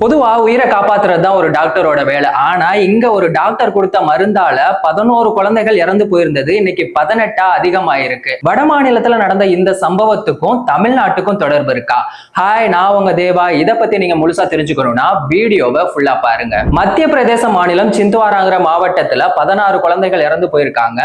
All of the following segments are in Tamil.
பொதுவா உயிரை காப்பாத்துறது தான் ஒரு டாக்டரோட வேலை. ஆனா இங்க ஒரு டாக்டர் கொடுத்த மருந்தால 11 குழந்தைகள் இறந்து போயிருந்தது இன்னைக்கு 18 அதிகமாயிருக்கு. வட மாநிலத்துல நடந்த இந்த சம்பவத்துக்கும் தமிழ்நாட்டுக்கும் தொடர்பு இருக்கா? ஹாய், நான் உங்க தேவா. இதை பத்தி நீங்க முழுசா தெரிஞ்சுக்கணும்னா வீடியோவை ஃபுல்லா பாருங்க. மத்திய பிரதேச மாநிலம் சிந்த்வாராங்கிற மாவட்டத்துல 16 குழந்தைகள் இறந்து போயிருக்காங்க.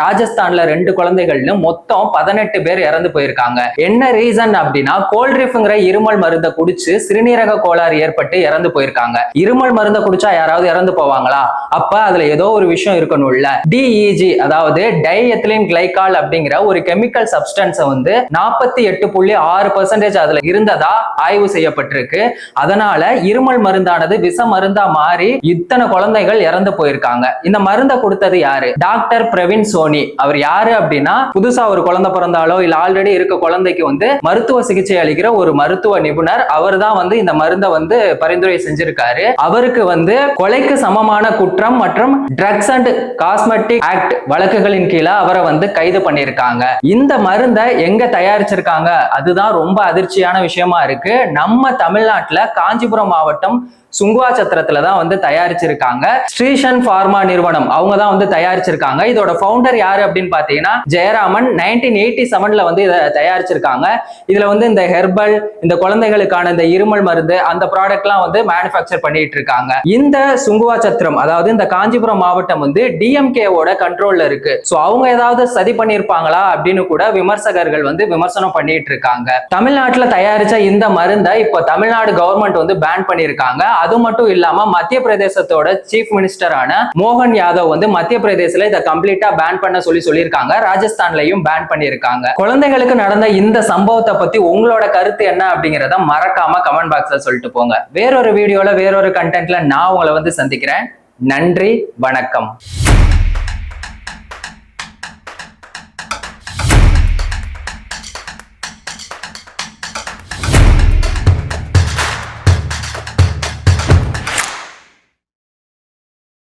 ராஜஸ்தான்ல 2 குழந்தைகள்னு மொத்தம் 18 பேர் இறந்து போயிருக்காங்க. என்ன ரீசன் அப்படின்னா, கோல்ட்ரிஃப்ங்கிற இருமல் மருந்தை குடிச்சு சிறுநீரக கோளாறு ஏற்பட்டு இறந்து போயிருக்காங்க. இருமல் மருந்தை குடிச்சா யாராவது இறந்து போவாங்களா? அப்ப அதுல ஏதோ ஒரு விஷயம் இருக்கணும்ல. டிஇஜி அதாவது டைஎத்திலீன் கிளைகால் அப்படிங்கிற ஒரு கெமிக்கல் சப்ஸ்டன்ஸ் வந்து 48.6% அதுல இருந்ததா ஆய்வு செய்யப்பட்டிருக்கு. அதனால இருமல் மருந்தானது விஷ மருந்தா மாறி இத்தனை குழந்தைகள் இறந்து போயிருக்காங்க. இந்த மருந்தை கொடுத்தது யாரு? Doctor Praveen Sony. அவர் யாரு அப்படின்னா, புதுசா ஒரு குழந்தை பிறந்தாலோ இல்ல ஆல்ரெடி இருக்க குழந்தைக்கு வந்து மருத்துவ சிகிச்சை அளிக்கிற ஒரு மருத்துவ நிபுணர். அவர் தான் வந்து இந்த மருந்தை வந்து பரிந்துரை செஞ்சிருக்காரு. அவருக்கு வந்து கொலைக்கு சமமான குற்றம் மற்றும் ட்ரக்ஸ் அண்ட் காஸ்மெட்டிக் ஆக்ட் வழக்குகளின் கீழே அவரை வந்து கைது பண்ணியிருக்காங்க. இந்த மருந்தை எங்க தயாரிச்சிருக்காங்க அதுதான் ரொம்ப அதிர்ச்சியான விஷயமா இருக்கு. நம்ம தமிழ்நாட்டுல காஞ்சிபுரம் மாவட்டம் சுங்குவா சத்திரத்துல தான் வந்து தயாரிச்சிருக்காங்க. ஸ்ரீஷன் பார்மா நிறுவனம் அவங்க தான் வந்து தயாரிச்சிருக்காங்க. இதோட ஃபவுண்டர் யாரு அப்படின்னு பாத்தீங்கன்னா ஜெயராமன். 1987ல வந்து இதை தயாரிச்சிருக்காங்க. இதுல வந்து இந்த ஹெர்பல், இந்த குழந்தைகளுக்கான இந்த இருமல் மருந்து, அந்த ப்ராடக்ட் எல்லாம் வந்து மேனுஃபேக்சர் பண்ணிட்டு இருக்காங்க. இந்த சுங்குவா சத்திரம் அதாவது இந்த காஞ்சிபுரம் மாவட்டம் வந்து டிஎம்கேவோட கண்ட்ரோல்ல இருக்கு. சோ அவங்க ஏதாவது சதி பண்ணிருப்பாங்களா அப்படின்னு கூட விமர்சகர்கள் வந்து விமர்சனம் பண்ணிட்டு இருக்காங்க. தமிழ்நாட்டுல தயாரிச்ச இந்த மருந்தை இப்போ தமிழ்நாடு கவர்மெண்ட் வந்து பேன் பண்ணிருக்காங்க. அது மட்டும் இல்லாம மத்திய பிரதேசத்தோட சீஃப் மினிஸ்டரான மோகன் யாதவ் வந்து மத்திய பிரதேசல இதை கம்ப்ளீட்டா பேன் பண்ண சொல்லியிருக்காங்க. ராஜஸ்தான்லயும் பேன் பண்ணிருக்காங்க. குழந்தைகளுக்கு நடந்த இந்த சம்பவத்தை பத்தி உங்களோட கருத்து என்ன அப்படிங்கறத மறக்காம கமெண்ட் பாக்ஸ்ல சொல்லிட்டு போங்க. வேறொரு வீடியோல வேறொரு கண்டென்ட்ல நான் உங்களை வந்து சந்திக்கிறேன். நன்றி, வணக்கம்.